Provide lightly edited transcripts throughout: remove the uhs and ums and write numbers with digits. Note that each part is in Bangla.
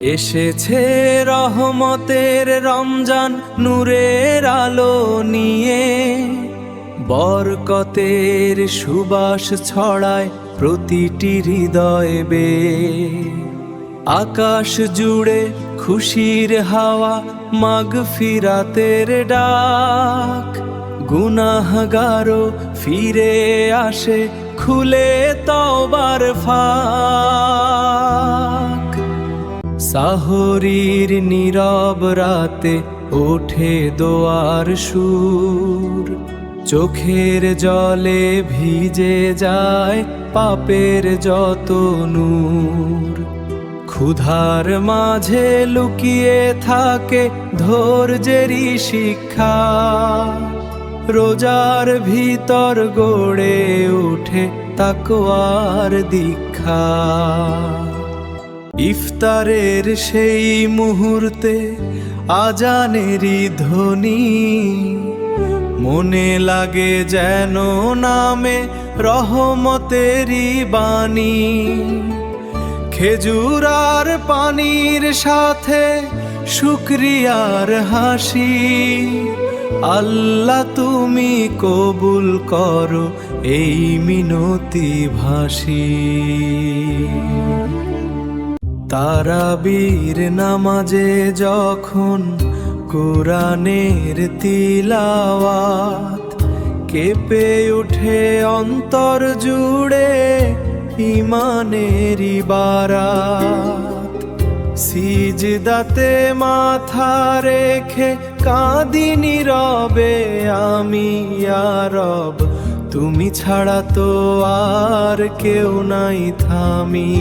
এসেছে রহমতের রমজান নূরের আলো নিয়ে, বরকতের সুবাস ছড়ায় প্রতিটি হৃদয় বেয়ে। আকাশ জুড়ে খুশির হাওয়া, মাগফিরাতের ডাক, গুনাহগারও ফিরে আসে খুলে তওবার ফাঁক। সাহরীর নীরব রাতে ওঠে দোয়ার সুর, চোখের জলে ভিজে যায় পাপের যত নূর। ক্ষুধার মাঝে লুকিয়ে থাকে ধৈর্যেরই শিক্ষা, রোজার ভিতর গড়ে ওঠে তাকওয়ার দীক্ষা। ইফতারের সেই মুহূর্তে আজানেরই ধ্বনি, মনে লাগে যেন নামে রহমতেরই বাণী। খেজুর আর পানির সাথে শুকরিয়ার হাসি, আল্লাহ তুমি কবুল করো এই মিনতি ভাসি। তারাবির নামাজে যখন কোরআনের তিলাওয়াত, কেঁপে ওঠে অন্তর জুড়ে ঈমানেরই বারাত। সিজদাতে মাথা রেখে কাঁদি নীরবে আমি, ইয়া রব তুমি ছাড়া তো আর কেউ নাই থামি।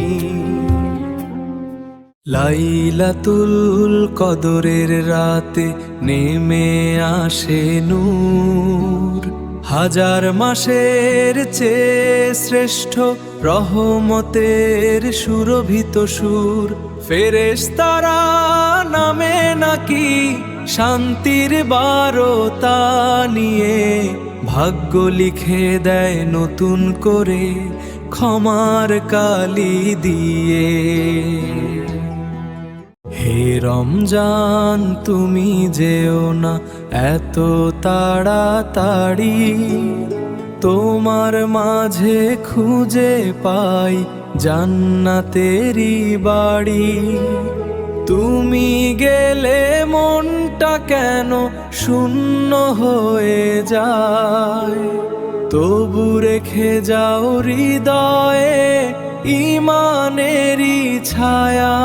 লাইলাতুল কদরের রাতে নেমে আসে নূর, হাজার মাসের চেয়ে শ্রেষ্ঠ রহমতের সুরভিত সুর। ফেরেশতারা নামে নাকি শান্তির বারতা নিয়ে, ভাগ্য লিখে দেয় নতুন করে ক্ষমার কালি দিয়ে। হে রমজান তুমি যেও না এত তাড়াতাড়ি, তোমার মাঝে খুঁজে পাই জান্নাতেরই বাড়ি। তুমি গেলে মনটা কেন শূন্য হয়ে যায়, তবু রেখে যাও হৃদয়ে ঈমানেরই ছায়া।